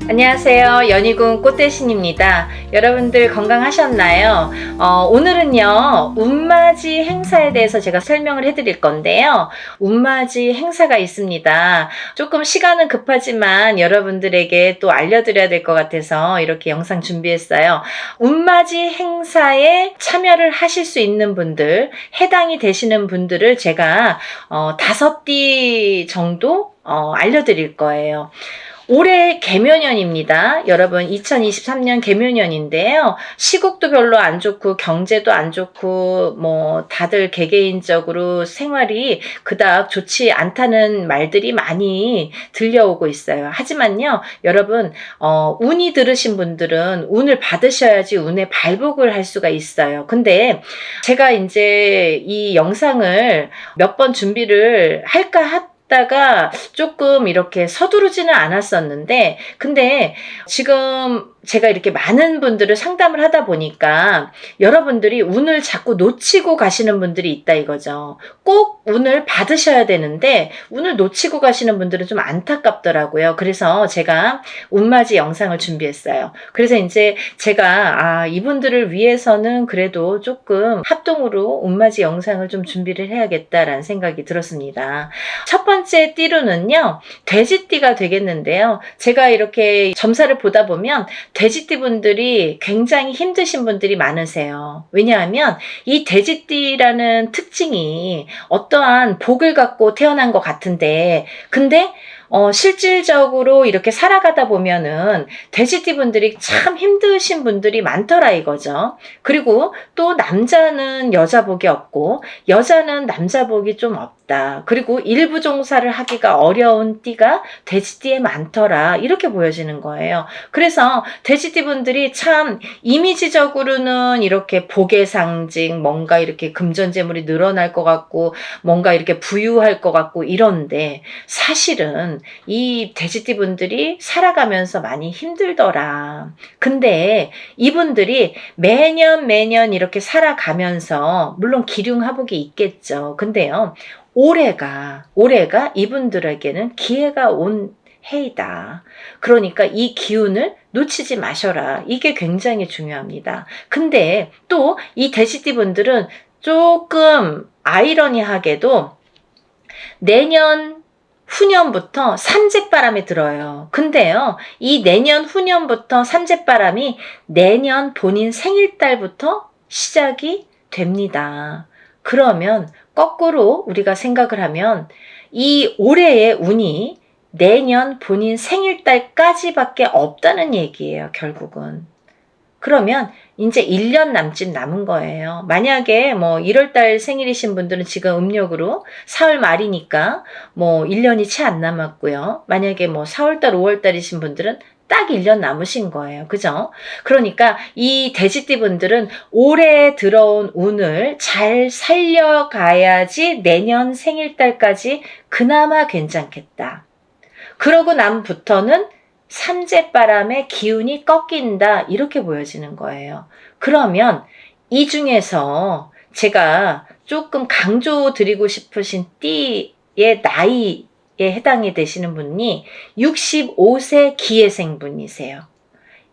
안녕하세요. 연희군 꽃대신입니다. 여러분들 건강하셨나요? 오늘은요, 운맞이 행사에 대해서 제가 설명을 해드릴 건데요. 운맞이 행사가 있습니다. 조금 시간은 급하지만 여러분들에게 또 알려드려야 될 것 같아서 이렇게 영상 준비했어요. 운맞이 행사에 참여를 하실 수 있는 분들, 해당이 되시는 분들을 제가 5띠 정도 알려드릴 거예요. 올해 개묘년입니다. 여러분 2023년 개묘년인데요. 시국도 별로 안 좋고 경제도 안 좋고 뭐 다들 개개인적으로 생활이 그닥 좋지 않다는 말들이 많이 들려오고 있어요. 하지만요. 여러분 운이 들으신 분들은 운을 받으셔야지 운의 발복을 할 수가 있어요. 근데 제가 이제 이 영상을 몇 번 준비를 할까 다가 조금 이렇게 서두르지는 않았었는데, 근데 지금 제가 이렇게 많은 분들을 상담을 하다 보니까 여러분들이 운을 자꾸 놓치고 가시는 분들이 있다 이거죠. 꼭 운을 받으셔야 되는데 운을 놓치고 가시는 분들은 좀 안타깝더라고요. 그래서 제가 운맞이 영상을 준비했어요. 그래서 이제 제가 이분들을 위해서는 그래도 조금 합동으로 운맞이 영상을 좀 준비를 해야겠다라는 생각이 들었습니다. 첫 번째 띠로는요, 돼지띠가 되겠는데요. 제가 이렇게 점사를 보다 보면 돼지띠 분들이 굉장히 힘드신 분들이 많으세요. 왜냐하면 이 돼지띠라는 특징이 어떠한 복을 갖고 태어난 것 같은데, 근데 실질적으로 이렇게 살아가다 보면은 돼지띠 분들이 참 힘드신 분들이 많더라 이거죠. 그리고 또 남자는 여자 복이 없고 여자는 남자 복이 좀 없다. 그리고 일부 종사를 하기가 어려운 띠가 돼지띠에 많더라. 이렇게 보여지는 거예요. 그래서 돼지띠 분들이 참 이미지적으로는 이렇게 복의 상징, 뭔가 이렇게 금전재물이 늘어날 것 같고 뭔가 이렇게 부유할 것 같고 이런데 사실은 이 돼지띠 분들이 살아가면서 많이 힘들더라. 근데 이분들이 매년 이렇게 살아가면서 물론 기륭하복이 있겠죠. 근데요. 올해가 이분들에게는 기회가 온 해이다. 그러니까 이 기운을 놓치지 마셔라. 이게 굉장히 중요합니다. 근데 또 이 돼지띠 분들은 조금 아이러니하게도 내년 후년부터 삼재바람이 들어요. 근데요, 이 내년 후년부터 삼재바람이 내년 본인 생일달부터 시작이 됩니다. 그러면 거꾸로 우리가 생각을 하면 이 올해의 운이 내년 본인 생일달까지밖에 없다는 얘기예요, 결국은. 그러면 이제 1년 남짓 남은 거예요. 만약에 뭐 1월달 생일이신 분들은 지금 음력으로 4월 말이니까 뭐 1년이 채 안 남았고요. 만약에 뭐 4월달, 5월달이신 분들은 딱 1년 남으신 거예요. 그죠? 그러니까 이 돼지띠 분들은 올해 들어온 운을 잘 살려가야지 내년 생일달까지 그나마 괜찮겠다. 그러고 남부터는 삼재바람의 기운이 꺾인다 이렇게 보여지는 거예요. 그러면 이 중에서 제가 조금 강조드리고 싶으신 띠의 나이에 해당이 되시는 분이 65세 기해생 분이세요.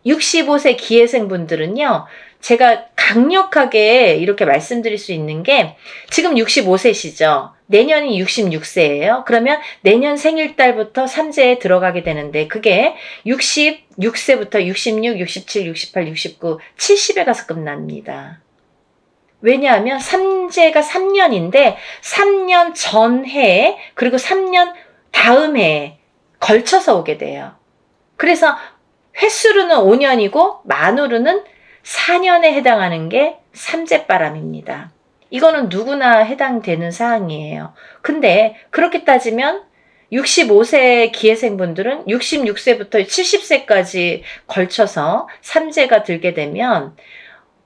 65세 기해생 분들은요, 제가 강력하게 이렇게 말씀드릴 수 있는 게 지금 65세시죠. 내년이 66세예요. 그러면 내년 생일달부터 삼재에 들어가게 되는데 그게 66세부터 66, 67, 68, 69, 70에 가서 끝납니다. 왜냐하면 삼재가 3년인데 3년 전해에 그리고 3년 다음 해에 걸쳐서 오게 돼요. 그래서 횟수로는 5년이고 만으로는 4년에 해당하는 게 삼재바람입니다. 이거는 누구나 해당되는 사항이에요. 근데 그렇게 따지면 65세 기해생분들은 66세부터 70세까지 걸쳐서 삼재가 들게 되면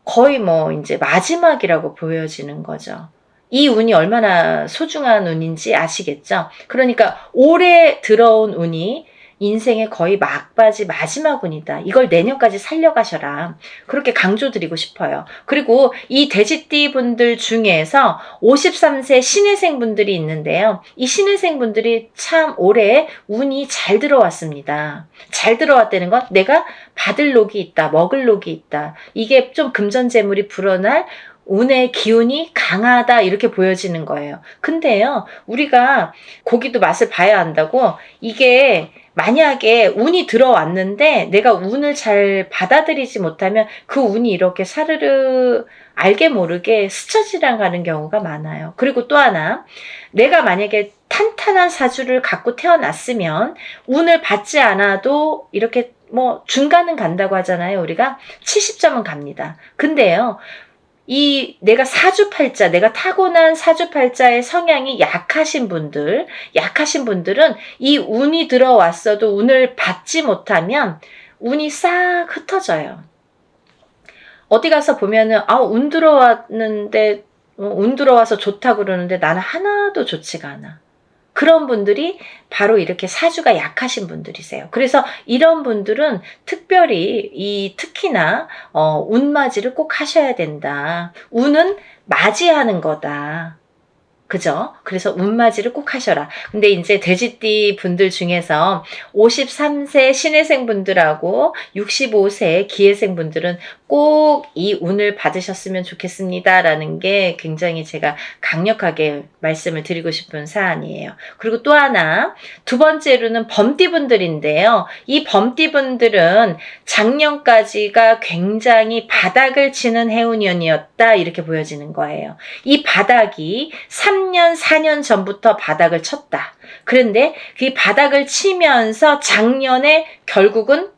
거의 뭐 이제 마지막이라고 보여지는 거죠. 이 운이 얼마나 소중한 운인지 아시겠죠? 그러니까 올해 들어온 운이 인생의 거의 막바지 마지막 운이다. 이걸 내년까지 살려가셔라. 그렇게 강조드리고 싶어요. 그리고 이 돼지띠 분들 중에서 53세 신혜생 분들이 있는데요. 이 신혜생 분들이 참 올해 운이 잘 들어왔습니다. 잘 들어왔다는 건 내가 받을 녹이 있다, 먹을 녹이 있다. 이게 좀 금전재물이 불어날 운의 기운이 강하다 이렇게 보여지는 거예요. 근데요, 우리가 고기도 맛을 봐야 한다고 이게 만약에 운이 들어왔는데 내가 운을 잘 받아들이지 못하면 그 운이 이렇게 사르르 알게 모르게 스쳐 지나가는 경우가 많아요. 그리고 또 하나, 내가 만약에 탄탄한 사주를 갖고 태어났으면 운을 받지 않아도 이렇게 뭐 중간은 간다고 하잖아요. 우리가 70점은 갑니다. 근데요, 내가 사주팔자, 내가 타고난 사주팔자의 성향이 약하신 분들은 이 운이 들어왔어도 운을 받지 못하면 운이 싹 흩어져요. 어디 가서 보면은, 운 들어왔는데, 운 들어와서 좋다 그러는데 나는 하나도 좋지가 않아. 그런 분들이 바로 이렇게 사주가 약하신 분들이세요. 그래서 이런 분들은 특별히 특히나 운맞이를 꼭 하셔야 된다. 운은 맞이하는 거다. 그죠? 그래서 운맞이를 꼭 하셔라. 근데 이제 돼지띠 분들 중에서 53세 신혜생 분들하고 65세 기혜생 분들은 꼭 이 운을 받으셨으면 좋겠습니다. 라는 게 굉장히 제가 강력하게 말씀을 드리고 싶은 사안이에요. 그리고 또 하나, 두 번째로는 범띠 분들인데요. 이 범띠 분들은 작년까지가 굉장히 바닥을 치는 해운년이었다. 이렇게 보여지는 거예요. 이 바닥이 3년, 4년 전부터 바닥을 쳤다. 그런데 그 바닥을 치면서 작년에 결국은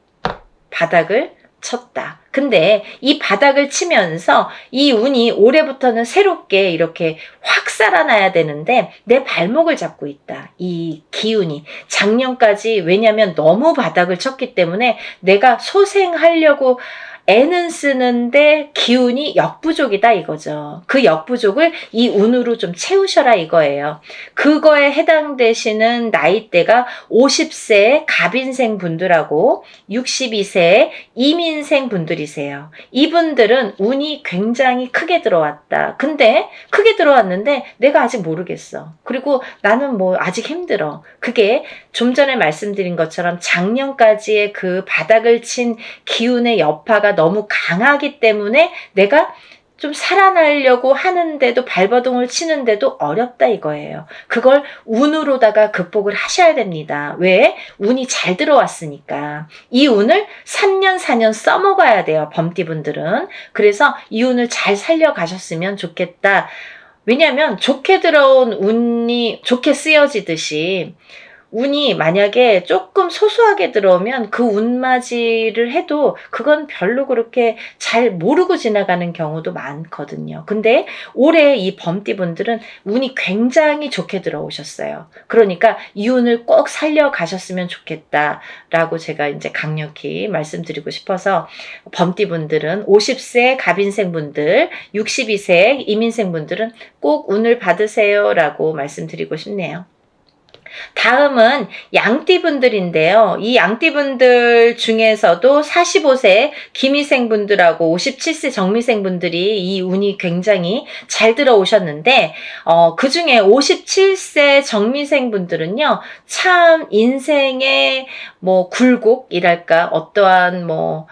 바닥을 쳤다. 근데 이 바닥을 치면서 이 운이 올해부터는 새롭게 이렇게 확 살아나야 되는데 내 발목을 잡고 있다. 이 기운이. 작년까지 왜냐면 너무 바닥을 쳤기 때문에 내가 소생하려고 애는 쓰는데 기운이 역부족이다 이거죠. 그 역부족을 이 운으로 좀 채우셔라 이거예요. 그거에 해당되시는 나이대가 50세 갑인생 분들하고 62세 이민생 분들이세요. 이분들은 운이 굉장히 크게 들어왔다. 근데 크게 들어왔는데 내가 아직 모르겠어. 그리고 나는 뭐 아직 힘들어. 그게 좀 전에 말씀드린 것처럼 작년까지의 그 바닥을 친 기운의 여파가 너무 강하기 때문에 내가 좀 살아나려고 하는데도 발버둥을 치는데도 어렵다 이거예요. 그걸 운으로다가 극복을 하셔야 됩니다. 왜? 운이 잘 들어왔으니까. 이 운을 3년 4년 써먹어야 돼요. 범띠분들은. 그래서 이 운을 잘 살려가셨으면 좋겠다. 왜냐하면 좋게 들어온 운이 좋게 쓰여지듯이 운이 만약에 조금 소소하게 들어오면 그 운맞이를 해도 그건 별로 그렇게 잘 모르고 지나가는 경우도 많거든요. 근데 올해 이 범띠분들은 운이 굉장히 좋게 들어오셨어요. 그러니까 이 운을 꼭 살려가셨으면 좋겠다라고 제가 이제 강력히 말씀드리고 싶어서 범띠분들은 50세 갑인생분들, 62세 이민생분들은 꼭 운을 받으세요라고 말씀드리고 싶네요. 다음은 양띠분들인데요. 이 양띠분들 중에서도 45세 기미생분들하고 57세 정미생분들이 이 운이 굉장히 잘 들어오셨는데 그 중에 57세 정미생분들은요. 참 인생의 뭐 굴곡이랄까 어떠한 뭐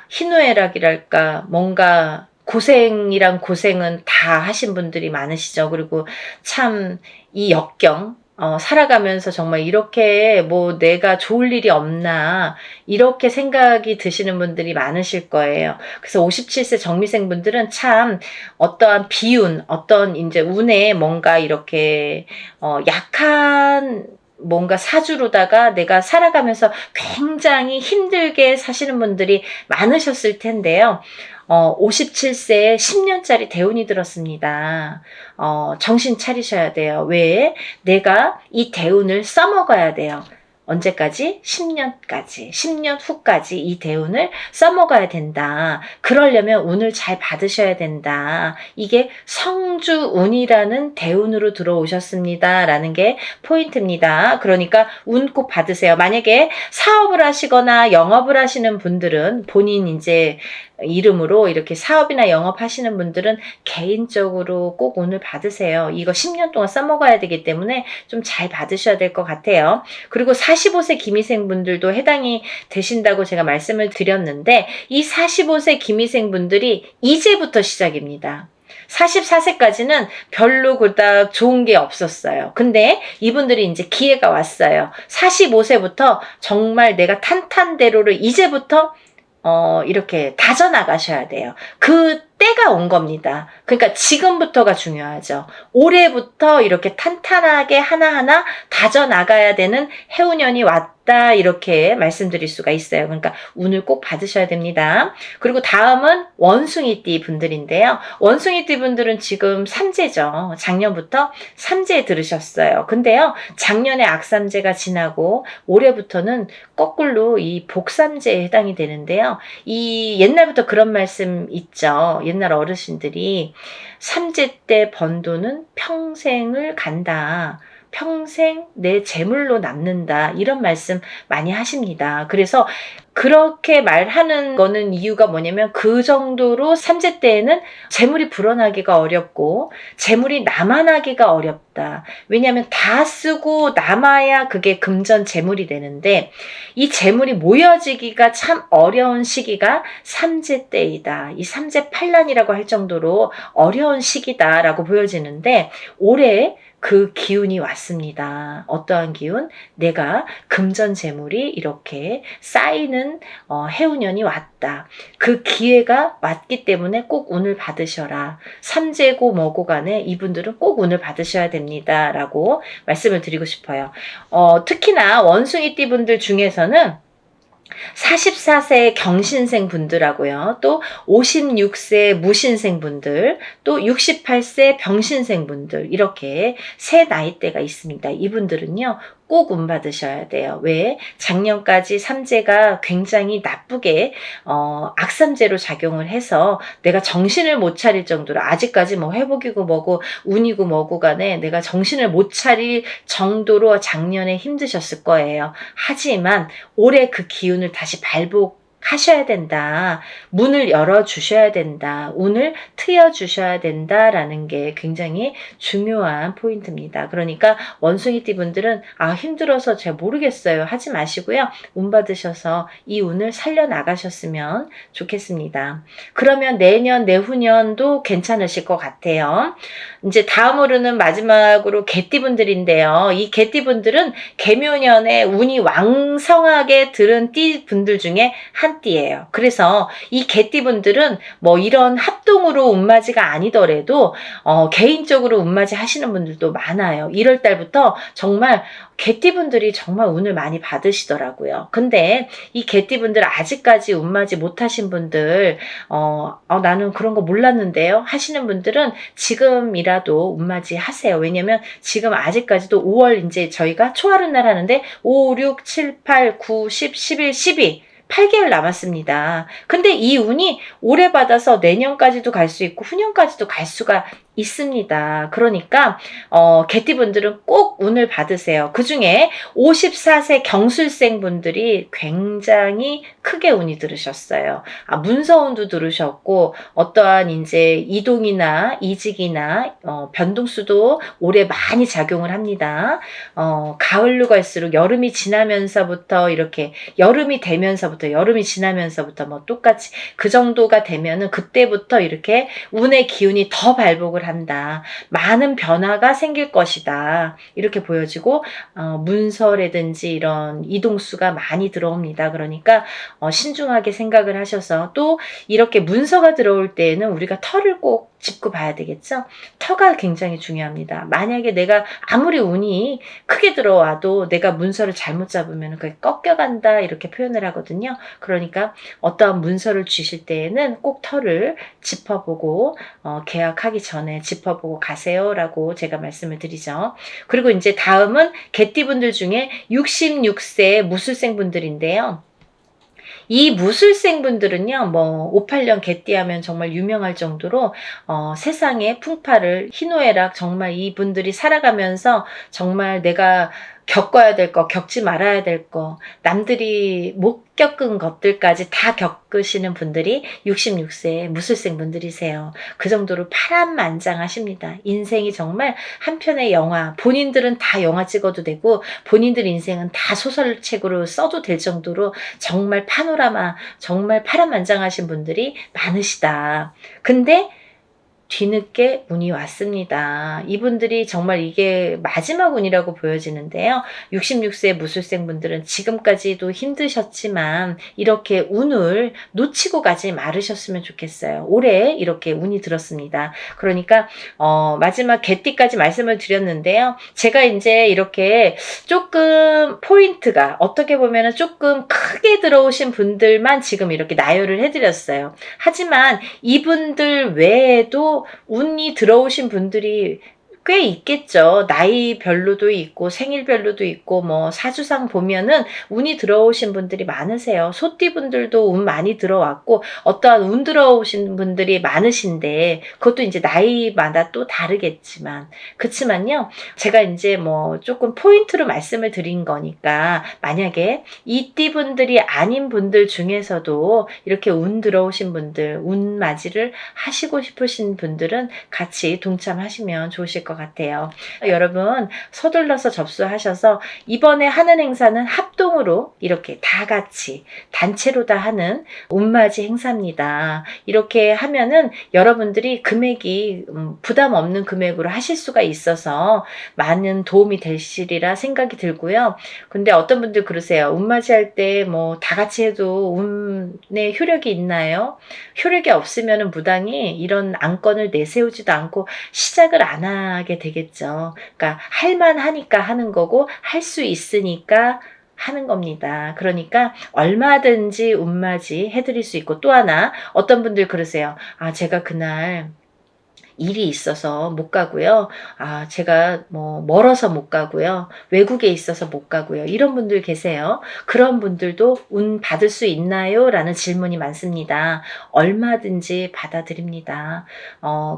희노애락이랄까 뭔가 고생이란 고생은 다 하신 분들이 많으시죠. 그리고 참 이 역경 살아가면서 정말 이렇게 뭐 내가 좋을 일이 없나 이렇게 생각이 드시는 분들이 많으실 거예요. 그래서 57세 정미생 분들은 참 어떠한 비운, 어떤 이제 운에 뭔가 이렇게 약한 뭔가 사주로다가 내가 살아가면서 굉장히 힘들게 사시는 분들이 많으셨을 텐데요. 57세에 10년짜리 대운이 들었습니다. 정신 차리셔야 돼요. 왜? 내가 이 대운을 써먹어야 돼요. 언제까지? 10년까지. 10년 후까지 이 대운을 써먹어야 된다. 그러려면 운을 잘 받으셔야 된다. 이게 성주운이라는 대운으로 들어오셨습니다. 라는 게 포인트입니다. 그러니까 운 꼭 받으세요. 만약에 사업을 하시거나 영업을 하시는 분들은 본인 이제 이름으로 이렇게 사업이나 영업하시는 분들은 개인적으로 꼭 운을 받으세요. 이거 10년 동안 써먹어야 되기 때문에 좀 잘 받으셔야 될 것 같아요. 그리고 45세 기미생 분들도 해당이 되신다고 제가 말씀을 드렸는데 이 45세 기미생 분들이 이제부터 시작입니다. 44세까지는 별로 그닥 좋은 게 없었어요. 근데 이분들이 이제 기회가 왔어요. 45세부터 정말 내가 탄탄대로를 이제부터 이렇게 다져나가셔야 돼요. 그 때가 온 겁니다. 그러니까 지금부터가 중요하죠. 올해부터 이렇게 탄탄하게 하나하나 다져나가야 되는 해운년이 왔다 이렇게 말씀드릴 수가 있어요. 그러니까 운을 꼭 받으셔야 됩니다. 그리고 다음은 원숭이띠 분들인데요. 원숭이띠 분들은 지금 삼재죠. 작년부터 삼재에 들으셨어요. 근데요. 작년에 악삼재가 지나고 올해부터는 거꾸로 이 복삼재에 해당이 되는데요. 이 옛날부터 그런 말씀 있죠. 옛날 어르신들이 삼재 때 번 돈은 평생을 간다. 평생 내 재물로 남는다. 이런 말씀 많이 하십니다. 그래서 그렇게 말하는 거는 이유가 뭐냐면 그 정도로 삼재 때에는 재물이 불어나기가 어렵고 재물이 남아나기가 어렵다. 왜냐하면 다 쓰고 남아야 그게 금전 재물이 되는데 이 재물이 모여지기가 참 어려운 시기가 삼재 때이다. 이 삼재 팔란이라고 할 정도로 어려운 시기다라고 보여지는데 올해 그 기운이 왔습니다. 어떠한 기운? 내가 금전 재물이 이렇게 쌓이는 해운년이 왔다. 그 기회가 왔기 때문에 꼭 운을 받으셔라. 삼재고 뭐고 간에 이분들은 꼭 운을 받으셔야 됩니다. 라고 말씀을 드리고 싶어요. 특히나 원숭이띠 분들 중에서는 44세 경신생 분들하고요. 또 56세 무신생 분들, 또 68세 병신생 분들 이렇게 세 나이대가 있습니다. 이분들은요. 꼭 운 받으셔야 돼요. 왜? 작년까지 삼재가 굉장히 나쁘게 악삼재로 작용을 해서 내가 정신을 못 차릴 정도로 아직까지 뭐 회복이고 뭐고 운이고 뭐고 간에 내가 정신을 못 차릴 정도로 작년에 힘드셨을 거예요. 하지만 올해 그 기운을 다시 발복하셔야 된다. 문을 열어주셔야 된다. 운을 트여주셔야 된다라는 게 굉장히 중요한 포인트입니다. 그러니까 원숭이띠 분들은 힘들어서 잘 모르겠어요. 하지 마시고요. 운 받으셔서 이 운을 살려나가셨으면 좋겠습니다. 그러면 내년, 내후년도 괜찮으실 것 같아요. 이제 다음으로는 마지막으로 개띠 분들인데요. 이 개띠 분들은 개묘년에 운이 왕성하게 들은 띠 분들 중에 한 띠예요. 그래서 이 개띠 분들은 뭐 이런 합동으로 운맞이가 아니더라도 개인적으로 운맞이 하시는 분들도 많아요. 1월 달부터 정말 개띠분들이 정말 운을 많이 받으시더라고요. 근데 이 개띠분들 아직까지 운맞이 못하신 분들 나는 그런 거 몰랐는데요 하시는 분들은 지금이라도 운맞이 하세요. 왜냐면 지금 아직까지도 5월 이제 저희가 초하룻 날 하는데 5, 6, 7, 8, 9, 10, 11, 12 8개월 남았습니다. 근데 이 운이 올해 받아서 내년까지도 갈 수 있고 후년까지도 갈 수가 있습니다. 그러니까 개띠분들은 꼭 운을 받으세요. 그중에 54세 경술생 분들이 굉장히 크게 운이 들으셨어요. 문서운도 들으셨고 어떠한 이제 이동이나 이직이나 변동수도 올해 많이 작용을 합니다. 가을로 갈수록 여름이 지나면서부터 이렇게 여름이 되면서부터 여름이 지나면서부터 뭐 똑같이 그 정도가 되면은 그때부터 이렇게 운의 기운이 더 발복을 한다. 많은 변화가 생길 것이다. 이렇게 보여지고 문서라든지 이런 이동수가 많이 들어옵니다. 그러니까 신중하게 생각을 하셔서 또 이렇게 문서가 들어올 때에는 우리가 털을 꼭 짚고 봐야 되겠죠? 터가 굉장히 중요합니다. 만약에 내가 아무리 운이 크게 들어와도 내가 문서를 잘못 잡으면 그게 꺾여간다 이렇게 표현을 하거든요. 그러니까 어떠한 문서를 주실 때에는 꼭 터를 짚어보고 계약하기 전에 짚어보고 가세요라고 제가 말씀을 드리죠. 그리고 이제 다음은 개띠분들 중에 66세 무술생 분들인데요. 이 무술생 분들은요, 뭐 58년 개띠하면 정말 유명할 정도로 세상의 풍파를 희노애락 정말 이분들이 살아가면서 정말 내가 겪어야 될 거, 겪지 말아야 될 거, 남들이 못 겪은 것들까지 다 겪으시는 분들이 66세 무술생 분들이세요. 그 정도로 파란만장하십니다. 인생이 정말 한 편의 영화, 본인들은 다 영화 찍어도 되고 본인들 인생은 다 소설책으로 써도 될 정도로 정말 파노라마, 정말 파란만장하신 분들이 많으시다. 근데 뒤늦게 운이 왔습니다. 이분들이 정말 이게 마지막 운이라고 보여지는데요. 66세 무술생 분들은 지금까지도 힘드셨지만 이렇게 운을 놓치고 가지 말으셨으면 좋겠어요. 올해 이렇게 운이 들었습니다. 그러니까 마지막 개띠까지 말씀을 드렸는데요. 제가 이제 이렇게 조금 포인트가 어떻게 보면 조금 크게 들어오신 분들만 지금 이렇게 나열을 해드렸어요. 하지만 이분들 외에도 운이 들어오신 분들이 꽤 있겠죠. 나이별로도 있고 생일별로도 있고 뭐 사주상 보면은 운이 들어오신 분들이 많으세요. 소띠분들도 운 많이 들어왔고 어떠한 운 들어오신 분들이 많으신데 그것도 이제 나이마다 또 다르겠지만 그렇지만요. 제가 이제 뭐 조금 포인트로 말씀을 드린 거니까 만약에 이 띠분들이 아닌 분들 중에서도 이렇게 운 들어오신 분들 운 맞이를 하시고 싶으신 분들은 같이 동참하시면 좋으실 것 같아요. 여러분 서둘러서 접수하셔서 이번에 하는 행사는 합동으로 이렇게 다 같이 단체로 다 하는 운맞이 행사입니다. 이렇게 하면은 여러분들이 금액이 부담 없는 금액으로 하실 수가 있어서 많은 도움이 되시리라 생각이 들고요. 근데 어떤 분들 그러세요. 운맞이 할 때 뭐 다 같이 해도 운의 효력이 있나요? 효력이 없으면 무당이 이런 안건을 내세우지도 않고 시작을 안 하게 되겠죠. 그러니까 할만하니까 하는 거고 할 수 있으니까 하는 겁니다. 그러니까 얼마든지 운맞이 해드릴 수 있고 또 하나 어떤 분들 그러세요. 제가 그날 일이 있어서 못 가고요. 제가 뭐 멀어서 못 가고요. 외국에 있어서 못 가고요. 이런 분들 계세요. 그런 분들도 운 받을 수 있나요? 라는 질문이 많습니다. 얼마든지 받아드립니다.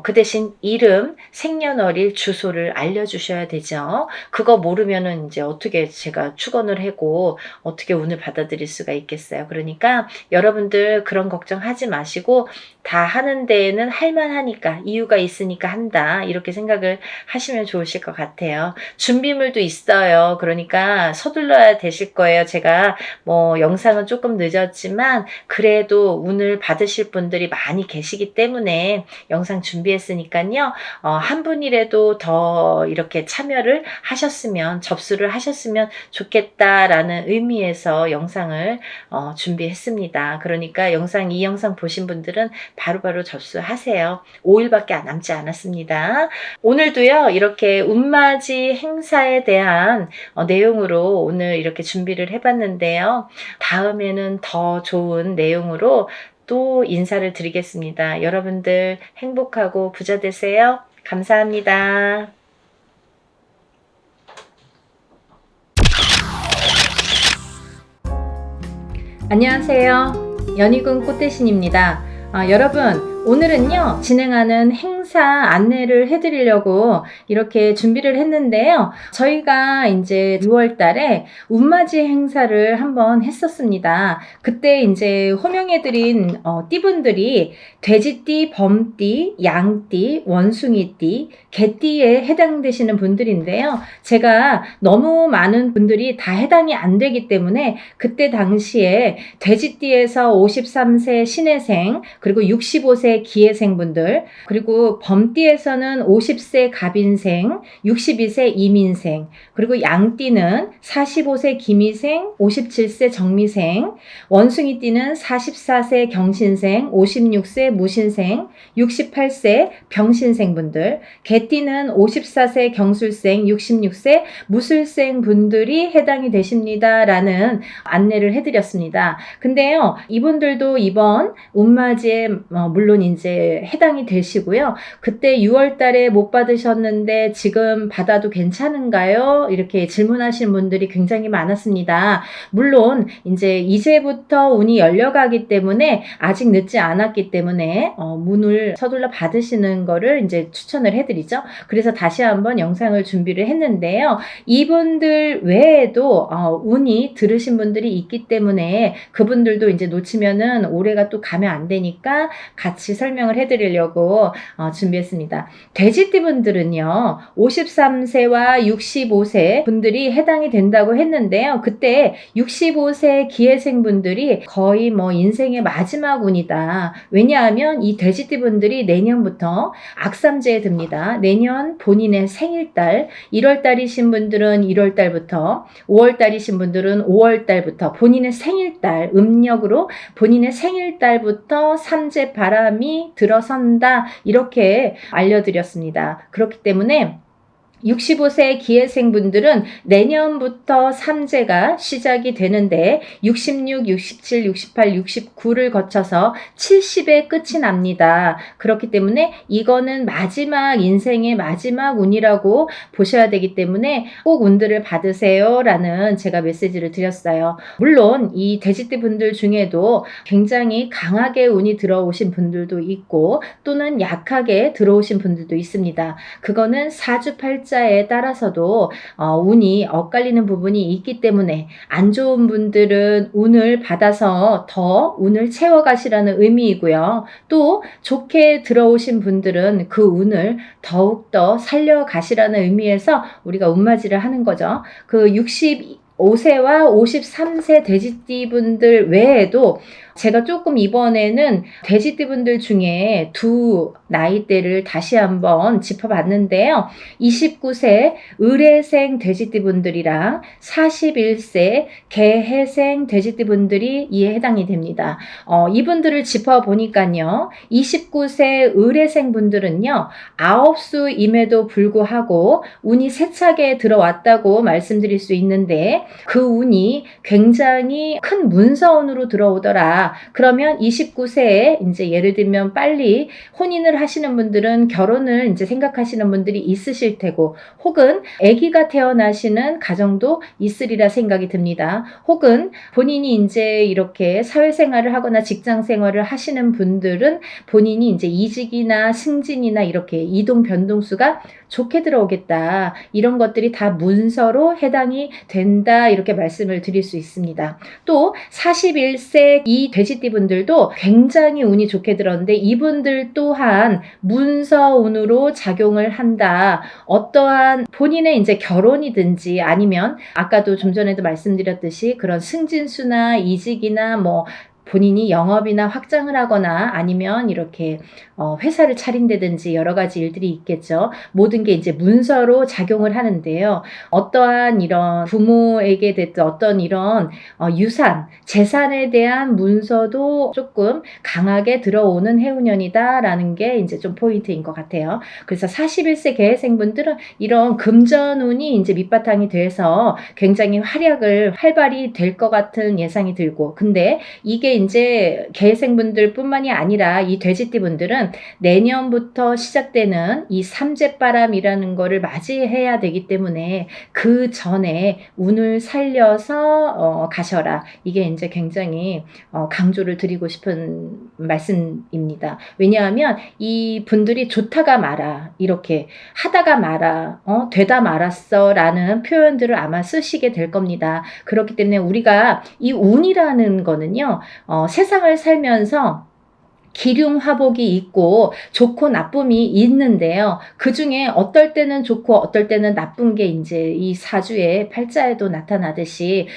그 대신 이름, 생년월일, 주소를 알려주셔야 되죠. 그거 모르면은 이제 어떻게 제가 축원을 하고 어떻게 운을 받아들일 수가 있겠어요. 그러니까 여러분들 그런 걱정하지 마시고 다 하는 데에는 할만하니까 이유가 있으니까 한다 이렇게 생각을 하시면 좋으실 것 같아요. 준비물도 있어요. 그러니까 서둘러야 되실 거예요. 제가 뭐 영상은 조금 늦었지만 그래도 운을 받으실 분들이 많이 계시기 때문에 영상 준비했으니까요. 한 분이라도 더 이렇게 참여를 하셨으면 접수를 하셨으면 좋겠다라는 의미에서 영상을 준비했습니다. 그러니까 이 영상 보신 분들은 바로바로 접수하세요. 5일밖에 남지 않았습니다. 오늘도요 이렇게 운맞이 행사에 대한 내용으로 오늘 이렇게 준비를 해봤는데요. 다음에는 더 좋은 내용으로 또 인사를 드리겠습니다. 여러분들 행복하고 부자 되세요. 감사합니다. 안녕하세요. 연희군 꽃대신입니다. 여러분 오늘은요 진행하는 행사 안내를 해드리려고 이렇게 준비를 했는데요. 저희가 이제 6월 달에 운맞이 행사를 한번 했었습니다. 그때 이제 호명해드린 띠분들이 돼지띠, 범띠, 양띠, 원숭이띠, 개띠에 해당되시는 분들인데요. 제가 너무 많은 분들이 다 해당이 안 되기 때문에 그때 당시에 돼지띠에서 53세 신해생 그리고 65세 기해생분들 그리고 그리고 범띠에서는 50세 갑인생, 62세 임인생, 그리고 양띠는 45세 김희생, 57세 정미생, 원숭이띠는 44세 경신생, 56세 무신생, 68세 병신생 분들, 개띠는 54세 경술생, 66세 무술생 분들이 해당이 되십니다. 라는 안내를 해드렸습니다. 근데요, 이분들도 이번 운맞이에 물론 이제 해당이 되시고요. 그때 6월 달에 못 받으셨는데 지금 받아도 괜찮은가요? 이렇게 질문하신 분들이 굉장히 많았습니다. 물론 이제부터 운이 열려가기 때문에 아직 늦지 않았기 때문에 문을 서둘러 받으시는 거를 이제 추천을 해드리죠. 그래서 다시 한번 영상을 준비를 했는데요. 이분들 외에도 운이 들으신 분들이 있기 때문에 그분들도 이제 놓치면은 올해가 또 가면 안 되니까 같이 설명을 해드리려고 준비했습니다. 돼지띠 분들은요, 53세와 65세 분들이 해당이 된다고 했는데요. 그때 65세 기회생 분들이 거의 인생의 마지막 운이다. 왜냐하면 이 돼지띠 분들이 내년부터 악삼재에 듭니다. 내년 본인의 생일달, 1월달이신 분들은 1월달부터, 5월달이신 분들은 5월달부터 본인의 생일달, 음력으로 본인의 생일달부터 삼재 바람이 들어선다. 이렇게 알려드렸습니다. 그렇기 때문에 65세 기회생분들은 내년부터 삼재가 시작이 되는데 66, 67, 68, 69를 거쳐서 70에 끝이 납니다. 그렇기 때문에 이거는 인생의 마지막 운이라고 보셔야 되기 때문에 꼭 운들을 받으세요 라는 제가 메시지를 드렸어요. 물론 이 돼지띠 분들 중에도 굉장히 강하게 운이 들어오신 분들도 있고 또는 약하게 들어오신 분들도 있습니다. 그거는 사주팔자에 따라서도 운이 엇갈리는 부분이 있기 때문에 안 좋은 분들은 운을 받아서 더 운을 채워가시라는 의미이고요. 또 좋게 들어오신 분들은 그 운을 더욱더 살려가시라는 의미에서 우리가 운맞이를 하는 거죠. 그 65세와 53세 돼지띠 분들 외에도 제가 조금 이번에는 돼지띠 분들 중에 두 나이대를 다시 한번 짚어봤는데요. 29세 을해생 돼지띠 분들이랑 41세 개해생 돼지띠 분들이 이에 해당이 됩니다. 이분들을 짚어보니까요. 29세 을해생 분들은요. 아홉수임에도 불구하고 운이 세차게 들어왔다고 말씀드릴 수 있는데 그 운이 굉장히 큰 문서운으로 들어오더라. 그러면 29세에 이제 예를 들면 빨리 혼인을 하시는 분들은 결혼을 이제 생각하시는 분들이 있으실 테고 혹은 아기가 태어나시는 가정도 있으리라 생각이 듭니다. 혹은 본인이 이제 이렇게 사회생활을 하거나 직장생활을 하시는 분들은 본인이 이제 이직이나 승진이나 이렇게 이동 변동수가 좋게 들어오겠다. 이런 것들이 다 문서로 해당이 된다. 이렇게 말씀을 드릴 수 있습니다. 또 41세 이 돼지띠 분들도 굉장히 운이 좋게 들었는데 이분들 또한 문서운으로 작용을 한다. 어떠한 본인의 이제 결혼이든지 아니면 아까도 좀 전에도 말씀드렸듯이 그런 승진수나 이직이나 본인이 영업이나 확장을 하거나 아니면 이렇게 회사를 차린다든지 여러 가지 일들이 있겠죠. 모든 게 이제 문서로 작용을 하는데요. 어떠한 이런 부모에게 됐든 어떤 이런 유산, 재산에 대한 문서도 조금 강하게 들어오는 해운년이다라는 게 이제 좀 포인트인 것 같아요. 그래서 41세 개해생분들은 이런 금전운이 이제 밑바탕이 돼서 굉장히 활발히 될 것 같은 예상이 들고 근데 이게 이제 개해생분들 뿐만이 아니라 이 돼지띠 분들은 내년부터 시작되는 이 삼재바람이라는 거를 맞이해야 되기 때문에 그 전에 운을 살려서 가셔라. 이게 이제 굉장히 강조를 드리고 싶은 말씀입니다. 왜냐하면 이 분들이 좋다가 말아 이렇게 하다가 말아 되다 말았어 라는 표현들을 아마 쓰시게 될 겁니다. 그렇기 때문에 우리가 이 운이라는 거는요 세상을 살면서 기륭화복이 있고 좋고 나쁨이 있는데요. 그 중에 어떨 때는 좋고 어떨 때는 나쁜 게 이제 이 사주의 팔자에도 나타나듯이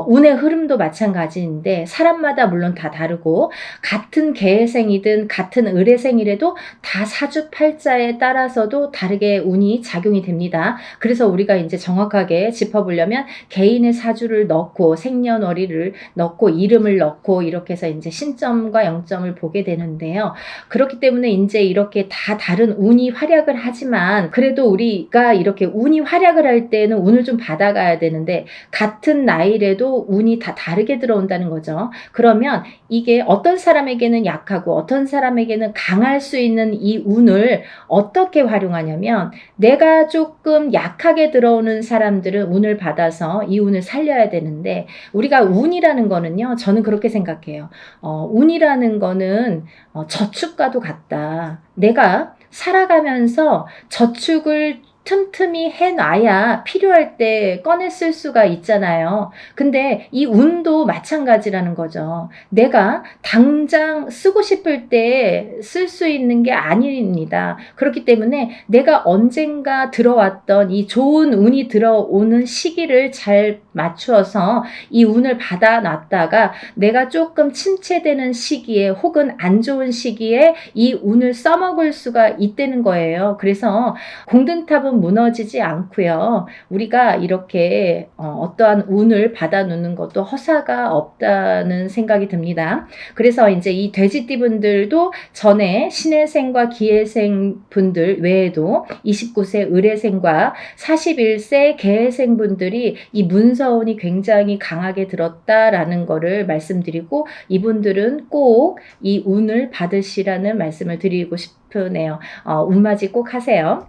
운의 흐름도 마찬가지인데 사람마다 물론 다 다르고 같은 계생이든 같은 을해생이라도 다 사주 팔자에 따라서도 다르게 운이 작용이 됩니다. 그래서 우리가 이제 정확하게 짚어보려면 개인의 사주를 넣고 생년월일을 넣고 이름을 넣고 이렇게 해서 이제 신점과 영점을 보게 되는데요. 그렇기 때문에 이제 이렇게 다 다른 운이 활약을 하지만 그래도 우리가 이렇게 운이 활약을 할 때는 운을 좀 받아가야 되는데 같은 나이라도 운이 다 다르게 들어온다는 거죠. 그러면 이게 어떤 사람에게는 약하고 어떤 사람에게는 강할 수 있는 이 운을 어떻게 활용하냐면 내가 조금 약하게 들어오는 사람들은 운을 받아서 이 운을 살려야 되는데 우리가 운이라는 거는요. 저는 그렇게 생각해요. 운이라는 거는 저축과도 같다. 내가 살아가면서 저축을 틈틈이 해놔야 필요할 때 꺼내 쓸 수가 있잖아요. 근데 이 운도 마찬가지라는 거죠. 내가 당장 쓰고 싶을 때 쓸 수 있는 게 아닙니다. 그렇기 때문에 내가 언젠가 들어왔던 이 좋은 운이 들어오는 시기를 잘 맞추어서 이 운을 받아놨다가 내가 조금 침체되는 시기에 혹은 안 좋은 시기에 이 운을 써먹을 수가 있다는 거예요. 그래서 공든탑은 무너지지 않고요. 우리가 이렇게 어떠한 운을 받아놓는 것도 허사가 없다는 생각이 듭니다. 그래서 이제 이 돼지띠분들도 전에 신해생과 기해생 분들 외에도 29세 을해생과 41세 개해생 분들이 이 문서운이 굉장히 강하게 들었다라는 거를 말씀드리고 이분들은 꼭 이 운을 받으시라는 말씀을 드리고 싶으네요. 운맞이 꼭 하세요.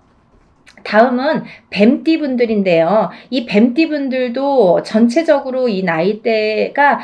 다음은 뱀띠 분들인데요. 이 뱀띠 분들도 전체적으로 이 나이대가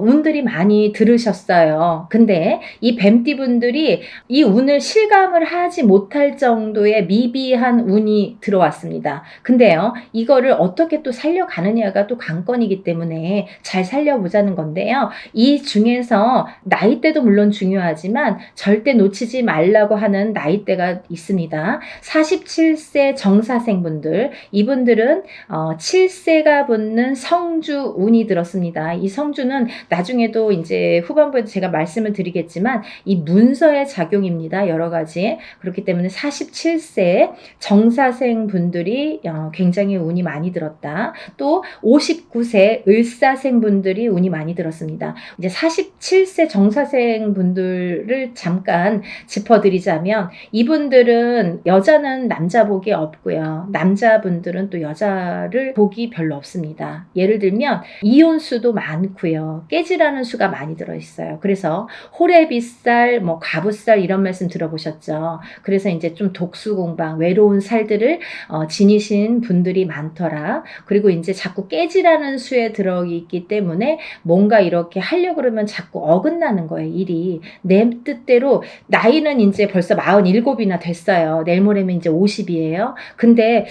운들이 많이 들으셨어요. 근데 이 뱀띠 분들이 이 운을 실감을 하지 못할 정도의 미비한 운이 들어왔습니다. 근데요, 이거를 어떻게 또 살려가느냐가 또 관건이기 때문에 잘 살려보자는 건데요. 이 중에서 나이대도 물론 중요하지만 절대 놓치지 말라고 하는 나이대가 있습니다. 47세 정사생분들, 이분들은 7세가 붙는 성주 운이 들었습니다. 이 성주는 나중에도 이제 후반부에 제가 말씀을 드리겠지만 이 문서의 작용입니다. 여러 가지. 그렇기 때문에 47세 정사생 분들이 굉장히 운이 많이 들었다. 또 59세 을사생 분들이 운이 많이 들었습니다. 이제 47세 정사생 분들을 잠깐 짚어드리자면 이분들은 여자는 남자 복이 없고요. 남자분들은 또 여자를 복이 별로 없습니다. 예를 들면 이혼수도 많고요. 깨지라는 수가 많이 들어있어요. 그래서 호래비살, 가부살 이런 말씀 들어보셨죠? 그래서 이제 좀 독수공방, 외로운 살들을 지니신 분들이 많더라. 그리고 이제 자꾸 깨지라는 수에 들어있기 때문에 뭔가 이렇게 하려고 그러면 자꾸 어긋나는 거예요. 일이. 내 뜻대로 나이는 이제 벌써 47이나 됐어요. 내일 모레면 이제 50이에요. 근데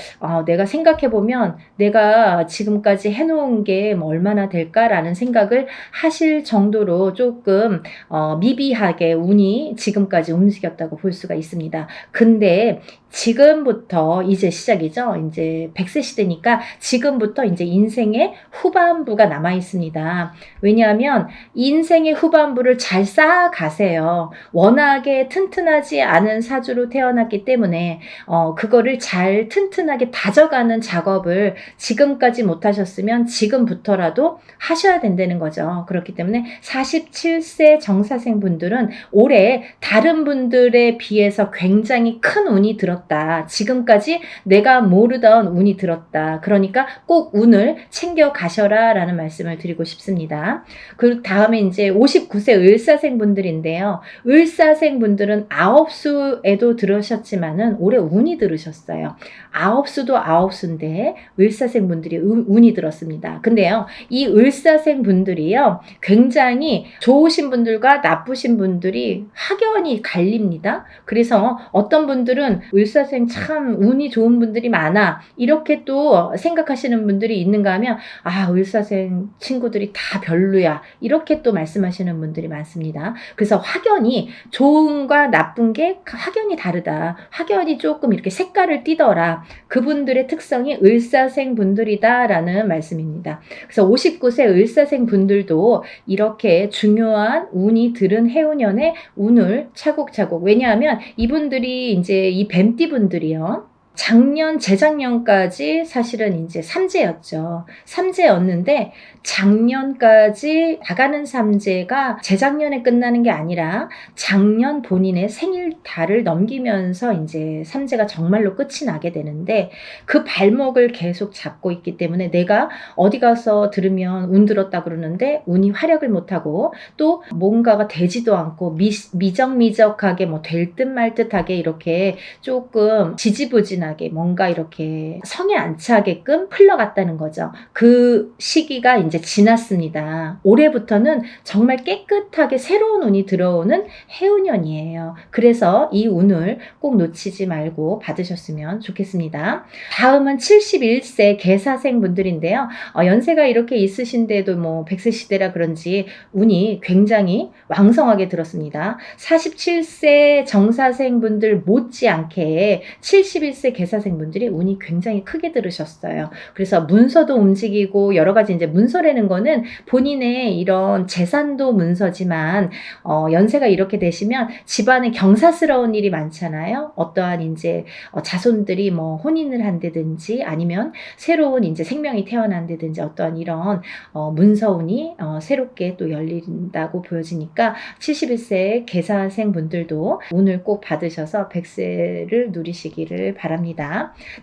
내가 생각해보면 내가 지금까지 해놓은 게 뭐 얼마나 될까라는 생각을 하실 정도로 조금 미비하게 운이 지금까지 움직였다고 볼 수가 있습니다. 근데 지금부터 이제 시작이죠. 이제 100세 시대니까 지금부터 이제 인생의 후반부가 남아 있습니다. 왜냐하면 인생의 후반부를 잘 쌓아가세요. 워낙에 튼튼하지 않은 사주로 태어났기 때문에 그거를 잘 튼튼하게 다져가는 작업을 지금까지 못하셨으면 지금부터라도 하셔야 된다는 거죠. 그렇기 때문에 47세 정사생 분들은 올해 다른 분들에 비해서 굉장히 큰 운이 들었다. 지금까지 내가 모르던 운이 들었다. 그러니까 꼭 운을 챙겨 가셔라 라는 말씀을 드리고 싶습니다. 그 다음에 이제 59세 을사생 분들인데요. 을사생 분들은 9수에도 들으셨지만은 올해 운이 들으셨어요. 들었어요. 아홉수도 아홉수인데 을사생 분들이 운이 들었습니다. 근데요, 이 을사생 분들이요, 굉장히 좋으신 분들과 나쁘신 분들이 확연히 갈립니다. 그래서 어떤 분들은 을사생 참 운이 좋은 분들이 많아, 이렇게 또 생각하시는 분들이 있는가 하면, 아, 을사생 친구들이 다 별로야, 이렇게 또 말씀하시는 분들이 많습니다. 그래서 확연히 좋은과 나쁜 게 확연히 다르다, 확연히 조금 이렇게 색깔을 띠더라, 그분들의 특성이 을사생 분들이다 라는 말씀입니다. 그래서 59세 을사생 분들도 이렇게 중요한 운이 들은 해운년에 운을 차곡차곡, 왜냐하면 이분들이 이제 이 뱀띠 분들이요, 작년, 재작년까지 사실은 이제 삼재였죠. 삼재였는데 작년까지 나가는 삼재가 재작년에 끝나는 게 아니라 작년 본인의 생일달을 넘기면서 이제 삼재가 정말로 끝이 나게 되는데, 그 발목을 계속 잡고 있기 때문에 내가 어디 가서 들으면 운 들었다 그러는데 운이 활약을 못하고 또 뭔가가 되지도 않고 미적미적하게 뭐 될 듯 말 듯하게 이렇게 조금 지지부진하게 뭔가 이렇게 성에 안 차게끔 흘러갔다는 거죠. 그 시기가 이제 지났습니다. 올해부터는 정말 깨끗하게 새로운 운이 들어오는 해운년이에요. 그래서 이 운을 꼭 놓치지 말고 받으셨으면 좋겠습니다. 다음은 71세 개사생 분들인데요. 연세가 이렇게 있으신데도 뭐 100세 시대라 그런지 운이 굉장히 왕성하게 들었습니다. 47세 정사생 분들 못지않게 71세 개사생 분들이 운이 굉장히 크게 들으셨어요. 그래서 문서도 움직이고 여러 가지, 이제 문서라는 거는 본인의 이런 재산도 문서지만 연세가 이렇게 되시면 집안에 경사스러운 일이 많잖아요. 어떠한 이제 자손들이 뭐 혼인을 한다든지 아니면 새로운 이제 생명이 태어난다든지 어떠한 이런 문서운이 새롭게 또 열린다고 보여지니까 71세 개사생 분들도 운을 꼭 받으셔서 100세를 누리시기를 바랍니다.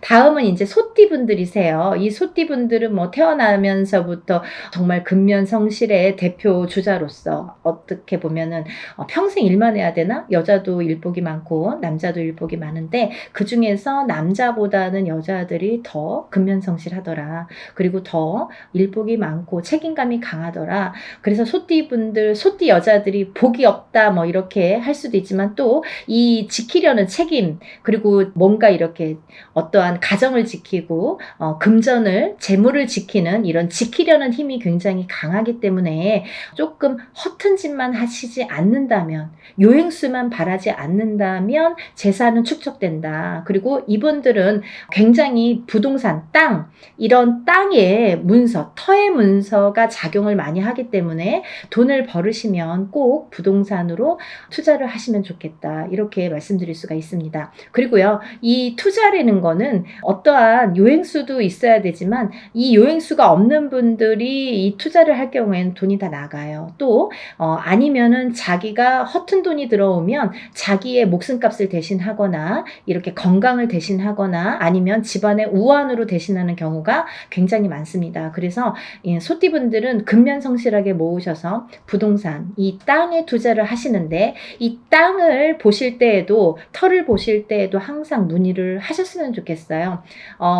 다음은 이제 소띠 분들이세요. 이 소띠 분들은 뭐 태어나면서부터 정말 근면성실의 대표 주자로서 어떻게 보면은 평생 일만 해야 되나? 여자도 일복이 많고 남자도 일복이 많은데 그 중에서 남자보다는 여자들이 더 근면성실하더라. 그리고 더 일복이 많고 책임감이 강하더라. 그래서 소띠 분들, 소띠 여자들이 복이 없다 뭐 이렇게 할 수도 있지만 또 이 지키려는 책임, 그리고 뭔가 이렇게 어떠한 가정을 지키고 금전을, 재물을 지키는 이런 지키려는 힘이 굉장히 강하기 때문에 조금 허튼 짓만 하시지 않는다면, 요행수만 바라지 않는다면 재산은 축적된다. 그리고 이분들은 굉장히 부동산, 땅, 이런 땅의 문서, 터의 문서가 작용을 많이 하기 때문에 돈을 벌으시면 꼭 부동산으로 투자를 하시면 좋겠다, 이렇게 말씀드릴 수가 있습니다. 그리고요, 이 투자라는 거는 어떠한 요행수도 있어야 되지만 이 요행수가 없는 분들이 이 투자를 할 경우에는 돈이 다 나가요. 또 아니면은 자기가 허튼 돈이 들어오면 자기의 목숨값을 대신하거나 이렇게 건강을 대신하거나 아니면 집안의 우환으로 대신하는 경우가 굉장히 많습니다. 그래서 소띠분들은 근면성실하게 모으셔서 부동산, 이 땅에 투자를 하시는데, 이 땅을 보실 때에도, 터를 보실 때에도 항상 문의를 하셨으면 좋겠어요.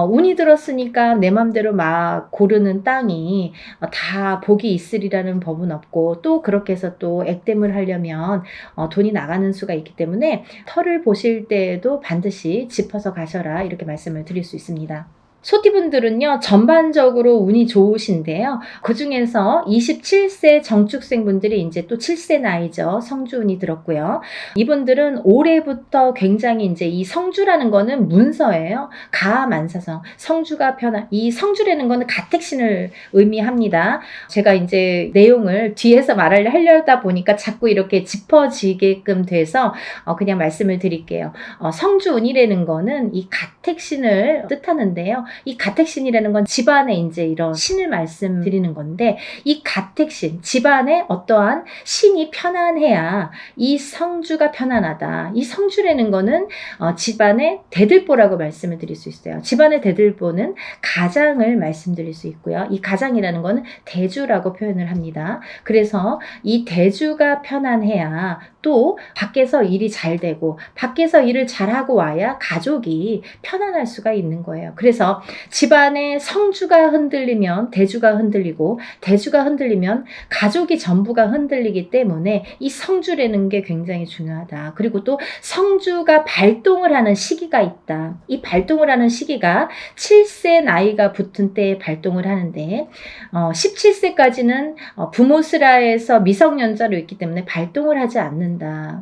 운이 들었으니까 내 맘대로 막 고르는 땅이 다 복이 있으리라는 법은 없고, 또 그렇게 해서 또 액땜을 하려면 돈이 나가는 수가 있기 때문에 터를 보실 때에도 반드시 짚어서 가셔라, 이렇게 말씀을 드릴 수 있습니다. 소띠분들은요, 전반적으로 운이 좋으신데요. 그 중에서 27세 정축생 분들이 이제 또 7세 나이죠. 성주운이 들었고요. 이분들은 올해부터 굉장히 이제 이 성주라는 거는 문서예요. 가만사성. 성주가 이 성주라는 거는 가택신을 의미합니다. 제가 이제 내용을 뒤에서 하려다 보니까 자꾸 이렇게 짚어지게끔 돼서 그냥 말씀을 드릴게요. 성주운이라는 거는 이 가택신을 뜻하는데요. 이 가택신이라는 건 집안에 이제 이런 신을 말씀드리는 건데, 이 가택신, 집안에 어떠한 신이 편안해야 이 성주가 편안하다. 이 성주라는 거는 집안의 대들보라고 말씀을 드릴 수 있어요. 집안의 대들보는 가장을 말씀드릴 수 있고요. 이 가장이라는 거는 대주라고 표현을 합니다. 그래서 이 대주가 편안해야 또 밖에서 일이 잘 되고, 밖에서 일을 잘하고 와야 가족이 편안할 수가 있는 거예요. 그래서 집안의 성주가 흔들리면 대주가 흔들리고, 대주가 흔들리면 가족이 전부가 흔들리기 때문에 이 성주라는 게 굉장히 중요하다. 그리고 또 성주가 발동을 하는 시기가 있다. 이 발동을 하는 시기가 7세 나이가 붙은 때에 발동을 하는데, 17세까지는 부모스라에서 미성년자로 있기 때문에 발동을 하지 않는다.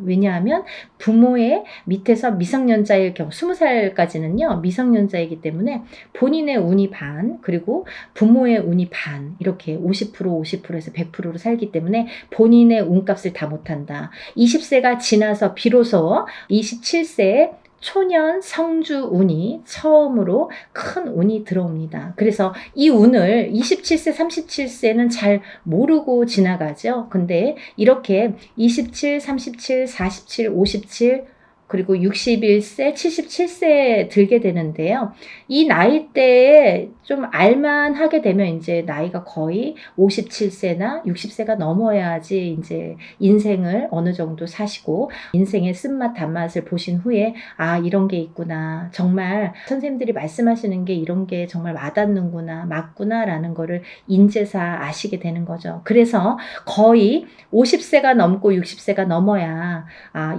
왜냐하면 부모의 밑에서 미성년자일 경우 20살까지는요 미성년자이기 때문에 본인의 운이 반, 그리고 부모의 운이 반, 이렇게 50% 50%에서 100%로 살기 때문에 본인의 운값을 다 못한다. 20세가 지나서 비로소 27세에 초년 성주 운이 처음으로 큰 운이 들어옵니다. 그래서 이 운을 27세, 37세는 잘 모르고 지나가죠. 근데 이렇게 27, 37, 47, 57, 그리고 61세, 77세에 들게 되는데요. 이 나이대에 좀 알만하게 되면 이제 나이가 거의 57세나 60세가 넘어야지 이제 인생을 어느 정도 사시고 인생의 쓴맛 단맛을 보신 후에 아, 이런 게 있구나. 정말 선생님들이 말씀하시는 게 이런 게 정말 와닿는구나, 맞구나 라는 거를 인제사 아시게 되는 거죠. 그래서 거의 50세가 넘고 60세가 넘어야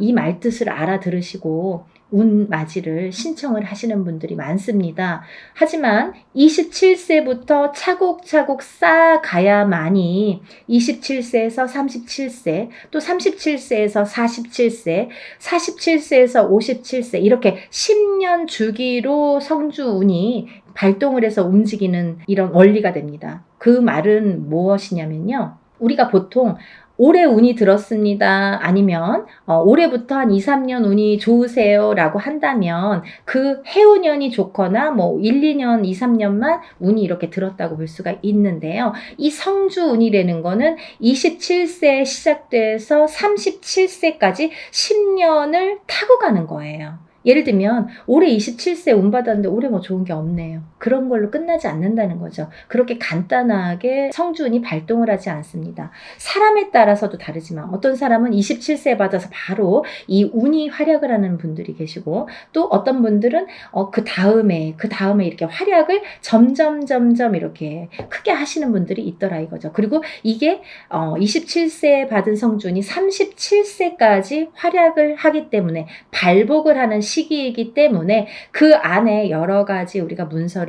이 말뜻을 알아들으시고 운맞이를 신청을 하시는 분들이 많습니다. 하지만 27세부터 차곡차곡 쌓아가야만이 27세에서 37세, 또 37세에서 47세, 47세에서 57세 이렇게 10년 주기로 성주운이 발동을 해서 움직이는 이런 원리가 됩니다. 그 말은 무엇이냐면요. 우리가 보통 올해 운이 들었습니다. 아니면 올해부터 한 2, 3년 운이 좋으세요 라고 한다면 그 해운년이 좋거나 뭐 1, 2년, 2, 3년만 운이 이렇게 들었다고 볼 수가 있는데요. 이 성주운이라는 거는 27세에 시작돼서 37세까지 10년을 타고 가는 거예요. 예를 들면 올해 27세 운 받았는데 올해 뭐 좋은 게 없네요. 그런 걸로 끝나지 않는다는 거죠. 그렇게 간단하게 성주운이 발동을 하지 않습니다. 사람에 따라서도 다르지만 어떤 사람은 27세 받아서 바로 이 운이 활약을 하는 분들이 계시고, 또 어떤 분들은 그 다음에 이렇게 활약을 점점 이렇게 크게 하시는 분들이 있더라 이거죠. 그리고 이게 27세에 받은 성주운이 37세까지 활약을 하기 때문에 발복을 하는 시기이기 때문에 그 안에 여러 가지 우리가 문서를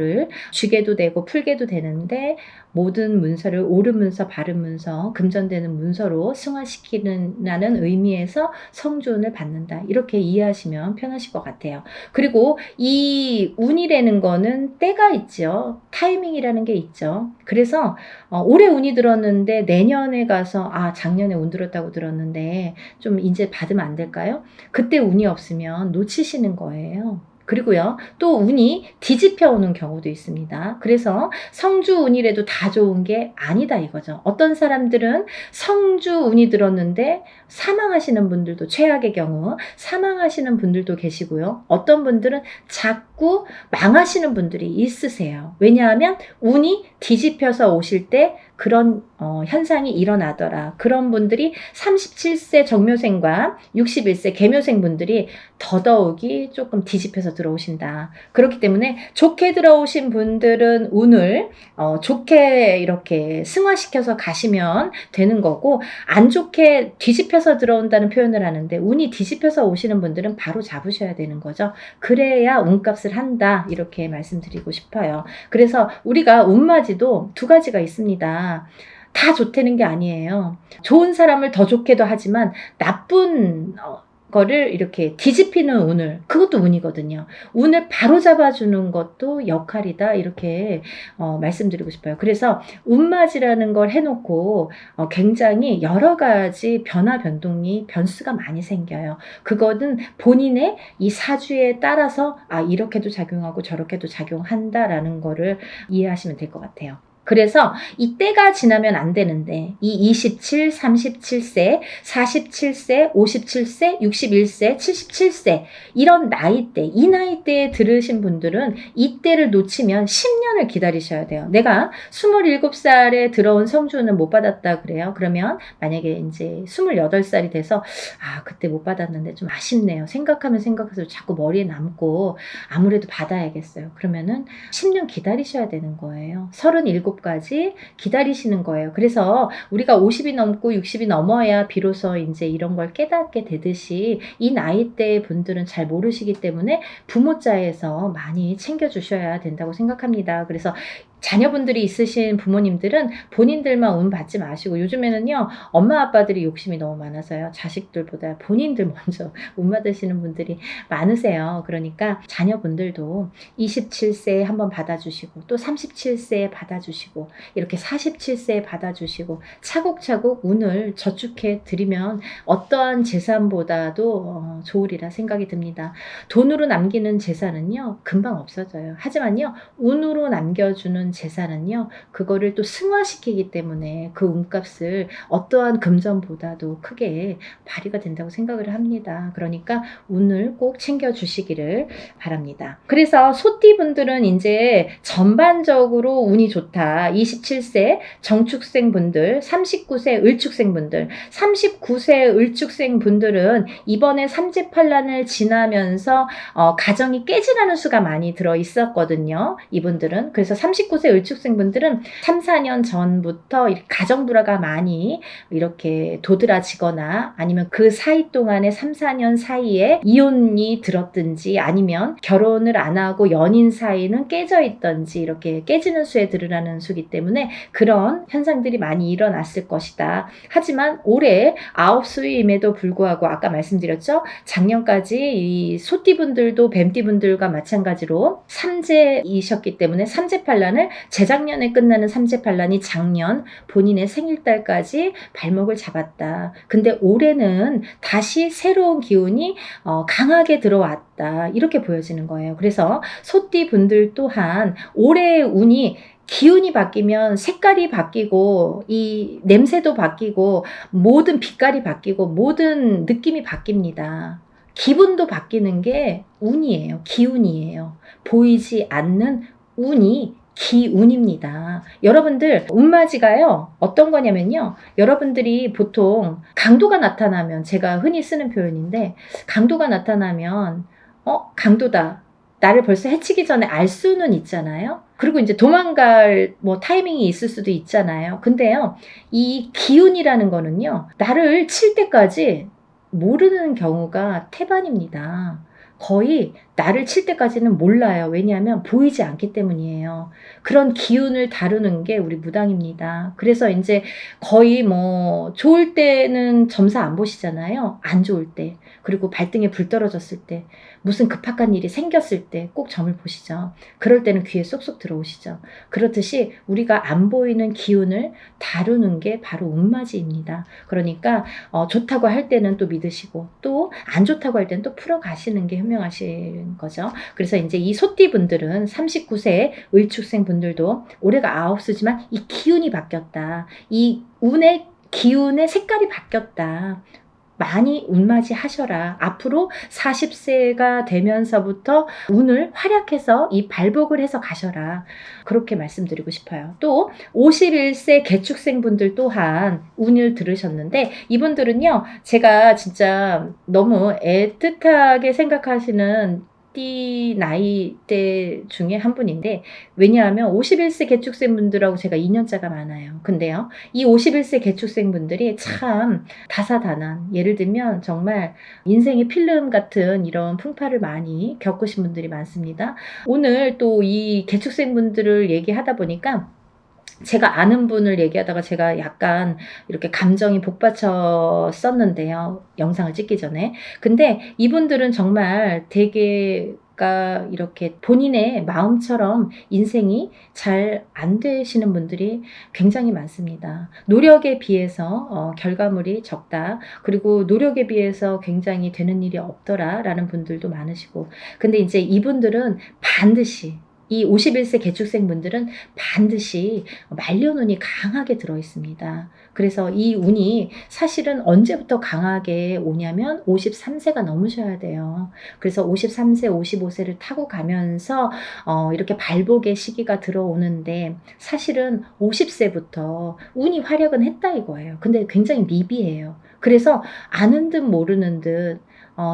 쥐게도 되고 풀게도 되는데, 모든 문서를 옳은 문서, 바른 문서, 금전되는 문서로 승화시키는 의미에서 성주운을 받는다. 이렇게 이해하시면 편하실 것 같아요. 그리고 이 운이라는 거는 때가 있죠. 타이밍이라는 게 있죠. 그래서 올해 운이 들었는데 내년에 가서 작년에 운 들었다고 들었는데 좀 이제 받으면 안 될까요? 그때 운이 없으면 놓치시는 거예요. 그리고요, 또 운이 뒤집혀 오는 경우도 있습니다. 그래서 성주운이라도 다 좋은 게 아니다 이거죠. 어떤 사람들은 성주운이 들었는데 사망하시는 분들도, 최악의 경우 사망하시는 분들도 계시고요. 어떤 분들은 자꾸 망하시는 분들이 있으세요. 왜냐하면 운이 뒤집혀서 오실 때 그런 현상이 일어나더라. 그런 분들이 37세 정묘생과 61세 계묘생 분들이 더더욱이 조금 뒤집혀서 들어오신다. 그렇기 때문에 좋게 들어오신 분들은 운을 좋게 이렇게 승화시켜서 가시면 되는 거고, 안 좋게 뒤집혀서 들어온다는 표현을 하는데 운이 뒤집혀서 오시는 분들은 바로 잡으셔야 되는 거죠. 그래야 운값을 한다 이렇게 말씀드리고 싶어요. 그래서 우리가 운맞이도 두 가지가 있습니다. 다 좋다는 게 아니에요. 좋은 사람을 더 좋게도 하지만 나쁜 거를 이렇게 뒤집히는 운을, 그것도 운이거든요. 운을 바로 잡아주는 것도 역할이다. 이렇게 말씀드리고 싶어요. 그래서 운맞이라는 걸 해놓고 굉장히 여러 가지 변화변동이 변수가 많이 생겨요. 그거는 본인의 이 사주에 따라서 이렇게도 작용하고 저렇게도 작용한다라는 거를 이해하시면 될 것 같아요. 그래서 이 때가 지나면 안 되는데 이 27, 37세, 47세, 57세, 61세, 77세 이런 나이대, 이 나이대에 들으신 분들은 이 때를 놓치면 10년을 기다리셔야 돼요. 내가 27살에 들어온 성주는 못 받았다 그래요. 그러면 만약에 이제 28살이 돼서 그때 못 받았는데 좀 아쉽네요. 생각하면 생각해서 자꾸 머리에 남고 아무래도 받아야겠어요. 그러면은 10년 기다리셔야 되는 거예요. 37까지 기다리시는 거예요. 그래서 우리가 50이 넘고 60이 넘어야 비로소 이제 이런 걸 깨닫게 되듯이 이 나이대 분들은 잘 모르시기 때문에 부모자에서 많이 챙겨주셔야 된다고 생각합니다. 그래서 자녀분들이 있으신 부모님들은 본인들만 운 받지 마시고, 요즘에는요 엄마 아빠들이 욕심이 너무 많아서요 자식들보다 본인들 먼저 운 받으시는 분들이 많으세요. 그러니까 자녀분들도 27세에 한번 받아주시고 또 37세에 받아주시고 이렇게 47세에 받아주시고 차곡차곡 운을 저축해 드리면 어떠한 재산보다도 좋으리라 생각이 듭니다. 돈으로 남기는 재산은요 금방 없어져요. 하지만요 운으로 남겨주는 재산은요 그거를 또 승화시키기 때문에 그 운값을 어떠한 금전보다도 크게 발휘가 된다고 생각을 합니다. 그러니까 운을 꼭 챙겨주시기를 바랍니다. 그래서 소띠분들은 이제 전반적으로 운이 좋다. 27세 정축생 분들, 39세 을축생 분들, 39세 을축생 분들은 이번에 삼재팔란을 지나면서 가정이 깨지라는 수가 많이 들어 있었거든요. 이분들은. 그래서 39세 을축생 분들은 3, 4년 전부터 가정 불화가 많이 이렇게 도드라지거나 아니면 그 사이 동안에 3, 4년 사이에 이혼이 들었든지 아니면 결혼을 안 하고 연인 사이는 깨져 있던지 이렇게 깨지는 수에 들으라는 수기 때문에 그런 현상들이 많이 일어났을 것이다. 하지만 올해 아홉수임에도 불구하고 아까 말씀드렸죠. 작년까지 이 소띠분들도 뱀띠분들과 마찬가지로 삼재이셨기 때문에 삼재팔란을 재작년에 끝나는 삼재팔란이 작년 본인의 생일달까지 발목을 잡았다. 근데 올해는 다시 새로운 기운이 강하게 들어왔다. 이렇게 보여지는 거예요. 그래서 소띠분들 또한 올해의 운이 기운이 바뀌면 색깔이 바뀌고 이 냄새도 바뀌고 모든 빛깔이 바뀌고 모든 느낌이 바뀝니다. 기분도 바뀌는 게 운이에요. 기운이에요. 보이지 않는 운이 기운입니다. 여러분들 운맞이가요 어떤 거냐면요 여러분들이 보통 강도가 나타나면 제가 흔히 쓰는 표현인데 강도가 나타나면 강도다 나를 벌써 해치기 전에 알 수는 있잖아요. 그리고 이제 도망갈 타이밍이 있을 수도 있잖아요. 근데요 이 기운이라는 거는요 나를 칠 때까지 모르는 경우가 태반입니다. 거의 나를 칠 때까지는 몰라요. 왜냐하면 보이지 않기 때문이에요. 그런 기운을 다루는 게 우리 무당입니다. 그래서 이제 거의 좋을 때는 점사 안 보시잖아요. 안 좋을 때. 그리고 발등에 불 떨어졌을 때, 무슨 급박한 일이 생겼을 때 꼭 점을 보시죠. 그럴 때는 귀에 쏙쏙 들어오시죠. 그렇듯이 우리가 안 보이는 기운을 다루는 게 바로 운맞이입니다. 그러니까 좋다고 할 때는 또 믿으시고 또 안 좋다고 할 때는 또 풀어가시는 게 현명하신 거죠. 그래서 이제 이 소띠분들은 39세 을축생 분들도 올해가 아홉수지만 이 기운이 바뀌었다. 이 운의 기운의 색깔이 바뀌었다. 많이 운맞이 하셔라. 앞으로 40세가 되면서부터 운을 활약해서 이 발복을 해서 가셔라. 그렇게 말씀드리고 싶어요. 또 51세 개축생 분들 또한 운을 들으셨는데 이분들은요 제가 진짜 너무 애틋하게 생각하시는 띠 나이대 중에 한 분인데, 왜냐하면 51세 개축생 분들하고 제가 2년차가 많아요. 근데요 이 51세 개축생 분들이 참 다사다난, 예를 들면 정말 인생의 필름 같은 이런 풍파를 많이 겪으신 분들이 많습니다. 오늘 또 이 개축생 분들을 얘기하다 보니까 제가 아는 분을 얘기하다가 제가 약간 이렇게 감정이 복받쳤었는데요. 영상을 찍기 전에. 근데 이분들은 정말 되게 이렇게 본인의 마음처럼 인생이 잘 안 되시는 분들이 굉장히 많습니다. 노력에 비해서 결과물이 적다. 그리고 노력에 비해서 굉장히 되는 일이 없더라라는 분들도 많으시고. 근데 이제 이분들은 반드시 이 51세 개축생 분들은 반드시 말년운이 강하게 들어 있습니다. 그래서 이 운이 사실은 언제부터 강하게 오냐면 53세가 넘으셔야 돼요. 그래서 53세, 55세를 타고 가면서 이렇게 발복의 시기가 들어오는데 사실은 50세부터 운이 활약은 했다 이거예요. 근데 굉장히 미비해요. 그래서 아는 듯 모르는 듯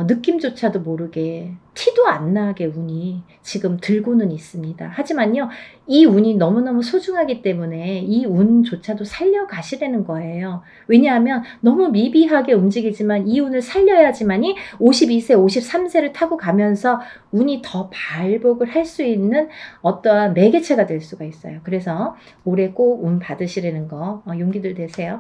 느낌조차도 모르게 티도 안 나게 운이 지금 들고는 있습니다. 하지만요, 이 운이 너무너무 소중하기 때문에 이 운조차도 살려가시라는 거예요. 왜냐하면 너무 미비하게 움직이지만 이 운을 살려야지만이 52세, 53세를 타고 가면서 운이 더 발복을 할 수 있는 어떠한 매개체가 될 수가 있어요. 그래서 올해 꼭 운 받으시라는 거 용기들 되세요.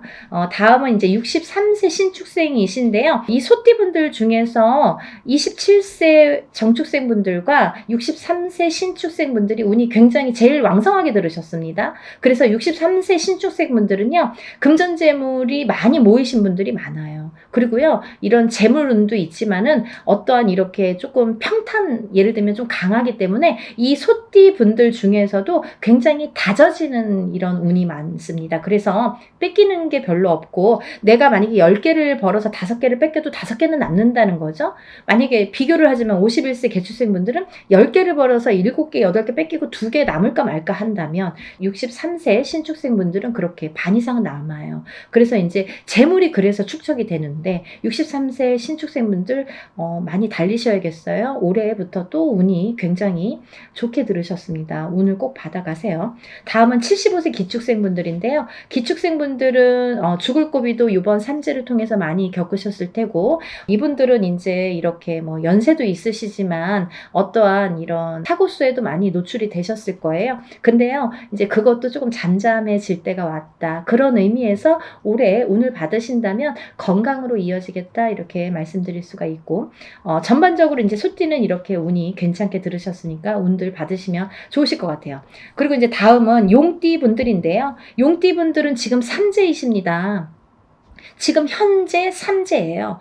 다음은 이제 63세 신축생이신데요. 이 소띠분들 중에서 27세 정축생분들과 63세 신축생분들이 운이 굉장히 제일 왕성하게 들으셨습니다. 그래서 63세 신축생분들은요, 금전재물이 많이 모이신 분들이 많아요. 그리고요, 이런 재물운도 있지만은 어떠한 이렇게 조금 평탄, 예를 들면 좀 강하기 때문에 이 소띠 분들 중에서도 굉장히 다져지는 이런 운이 많습니다. 그래서 뺏기는 게 별로 없고, 내가 만약에 10개를 벌어서 5개를 뺏겨도 5개는 남는다는 거죠. 만약에 비교를 하지만 51세 개축생 분들은 10개를 벌어서 7개, 8개 뺏기고 2개 남을까 말까 한다면 63세 신축생 분들은 그렇게 반 이상은 남아요. 그래서 이제 재물이 그래서 축적이 되는데 63세 신축생 분들 많이 달리셔야겠어요. 올해부터 또 운이 굉장히 좋게 들으셨습니다. 운을 꼭 받아가세요. 다음은 75세 기축생 분들인데요. 기축생 분들은 죽을 고비도 이번 삼재를 통해서 많이 겪으셨을 테고, 이분들은 이제 이렇게 뭐 연세도 있으시지만 어떠한 이런 사고수에도 많이 노출이 되셨을 거예요. 근데요, 이제 그것도 조금 잠잠해질 때가 왔다. 그런 의미에서 올해 운을 받으신다면 건강으로 이어지겠다 이렇게 말씀드릴 수가 있고, 전반적으로 이제 소띠는 이렇게 운이 괜찮게 들으셨으니까 운들 받으시면 좋으실 것 같아요. 그리고 이제 다음은 용띠 분들인데요. 용띠 분들은 지금 삼재이십니다. 지금 현재 삼재예요.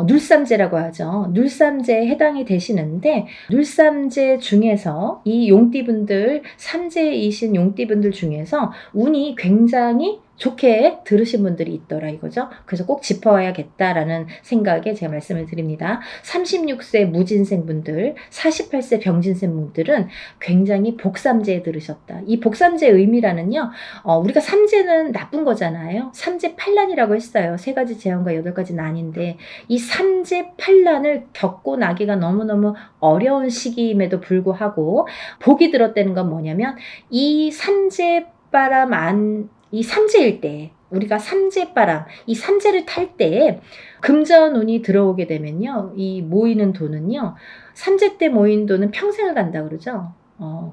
눌삼재라고 하죠. 눌삼재에 해당이 되시는데, 눌삼재 중에서 이 용띠분들, 삼재이신 용띠분들 중에서 운이 굉장히 좋게 들으신 분들이 있더라 이거죠. 그래서 꼭 짚어야겠다라는 생각에 제가 말씀을 드립니다. 36세 무진생분들, 48세 병진생분들은 굉장히 복삼재에 들으셨다. 이 복삼재의 의미라는요, 우리가 삼재는 나쁜 거잖아요. 삼재 팔란이라고 했어요. 3가지 재앙과 8가지 난인데 이 삼재 팔란을 겪고 나기가 너무너무 어려운 시기임에도 불구하고 복이 들었다는 건 뭐냐면 이 삼재바람 이 삼재일 때, 우리가 삼재바람, 이 삼재를 탈 때 금전운이 들어오게 되면요, 이 모이는 돈은요, 삼재 때 모인 돈은 평생을 간다 그러죠.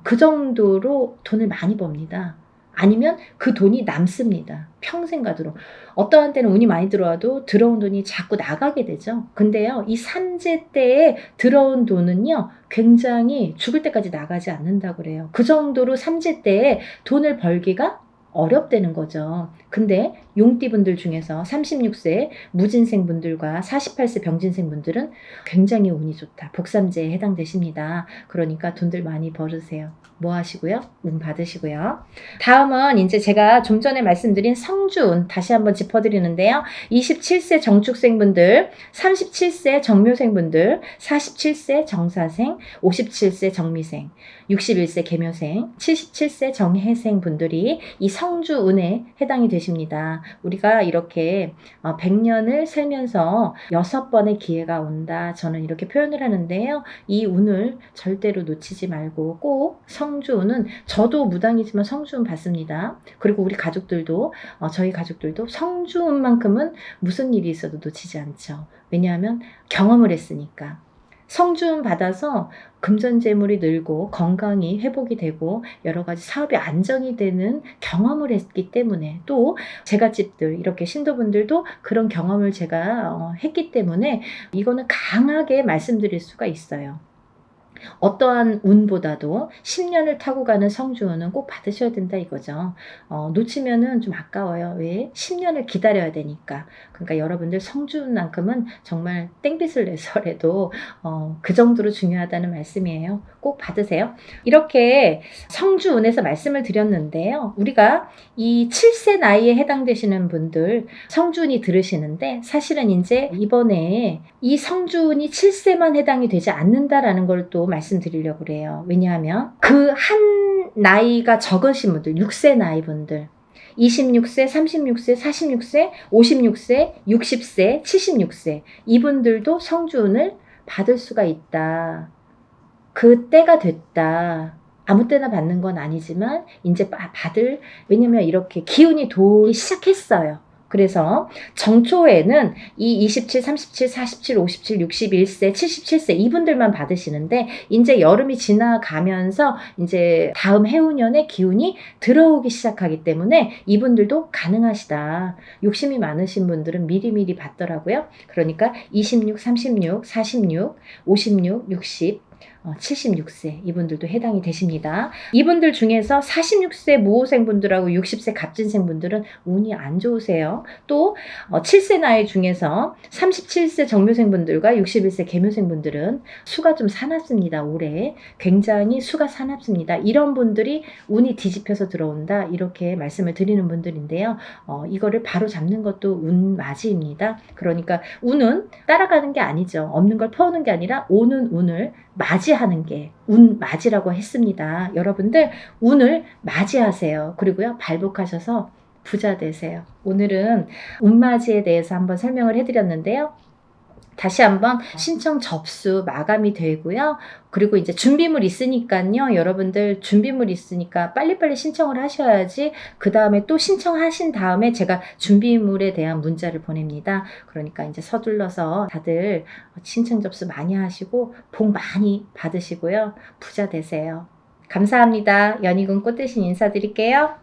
그 정도로 돈을 많이 법니다. 아니면 그 돈이 남습니다. 평생 가도록. 어떠한 때는 운이 많이 들어와도 들어온 돈이 자꾸 나가게 되죠. 근데요, 이 삼재 때에 들어온 돈은요, 굉장히 죽을 때까지 나가지 않는다고 그래요. 그 정도로 삼재 때에 돈을 벌기가 어렵다는 거죠. 근데 용띠분들 중에서 36세 무진생분들과 48세 병진생분들은 굉장히 운이 좋다. 복삼재에 해당되십니다. 그러니까 돈들 많이 벌으세요. 뭐 하시고요? 운 받으시고요. 다음은 이제 제가 좀 전에 말씀드린 성주운 다시 한번 짚어드리는데요. 27세 정축생분들, 37세 정묘생분들, 47세 정사생, 57세 정미생, 61세 계묘생, 77세 정해생 분들이 이 성주운에 해당이 되십니다. 우리가 이렇게 100년을 살면서 6번의 기회가 온다. 저는 이렇게 표현을 하는데요. 이 운을 절대로 놓치지 말고 꼭 성주운은, 저도 무당이지만 성주운 받습니다. 그리고 우리 가족들도, 저희 가족들도 성주운만큼은 무슨 일이 있어도 놓치지 않죠. 왜냐하면 경험을 했으니까. 성주운 받아서 금전재물이 늘고 건강이 회복이 되고 여러 가지 사업이 안정이 되는 경험을 했기 때문에, 또 제갓집들 이렇게 신도분들도 그런 경험을 제가 했기 때문에 이거는 강하게 말씀드릴 수가 있어요. 어떠한 운보다도 10년을 타고 가는 성주운은 꼭 받으셔야 된다 이거죠. 놓치면은 좀 아까워요. 왜? 10년을 기다려야 되니까. 그러니까 여러분들 성주운만큼은 정말 땡빛을 내서라도 그 정도로 중요하다는 말씀이에요. 꼭 받으세요. 이렇게 성주운에서 말씀을 드렸는데요. 우리가 이 7세 나이에 해당되시는 분들 성주운이 들으시는데, 사실은 이제 이번에 이 성주운이 7세만 해당이 되지 않는다라는 걸 또 말씀드리려고 그래요. 왜냐하면 그 한 나이가 적으신 분들, 6세 나이 분들, 26세, 36세, 46세, 56세, 60세, 76세 이분들도 성주운을 받을 수가 있다. 그 때가 됐다. 아무 때나 받는 건 아니지만 이제 받을, 왜냐면 이렇게 기운이 돌기 시작했어요. 그래서 정초에는 이 27, 37, 47, 57, 61세, 77세 이분들만 받으시는데, 이제 여름이 지나가면서 이제 다음 해운년에 기운이 들어오기 시작하기 때문에 이분들도 가능하시다. 욕심이 많으신 분들은 미리미리 받더라고요. 그러니까 26, 36, 46, 56, 60, 76세 이분들도 해당이 되십니다. 이분들 중에서 46세 무호생분들하고 60세 갑진생분들은 운이 안 좋으세요. 또 7세 나이 중에서 37세 정묘생분들과 61세 계묘생분들은 수가 좀 사납습니다. 올해 굉장히 수가 사납습니다. 이런 분들이 운이 뒤집혀서 들어온다 이렇게 말씀을 드리는 분들인데요. 이거를 바로 잡는 것도 운맞이입니다. 그러니까 운은 따라가는 게 아니죠. 없는 걸 퍼오는 게 아니라 오는 운을 맞이하는 게 운맞이라고 했습니다. 여러분들 운을 맞이하세요. 그리고요, 발복하셔서 부자 되세요. 오늘은 운맞이에 대해서 한번 설명을 해드렸는데요. 다시 한번 신청 접수 마감이 되고요. 그리고 이제 준비물 있으니까요. 여러분들 준비물 있으니까 빨리빨리 신청을 하셔야지 그 다음에 또 신청하신 다음에 제가 준비물에 대한 문자를 보냅니다. 그러니까 이제 서둘러서 다들 신청 접수 많이 하시고 복 많이 받으시고요. 부자 되세요. 감사합니다. 연희군 꽃대신 인사드릴게요.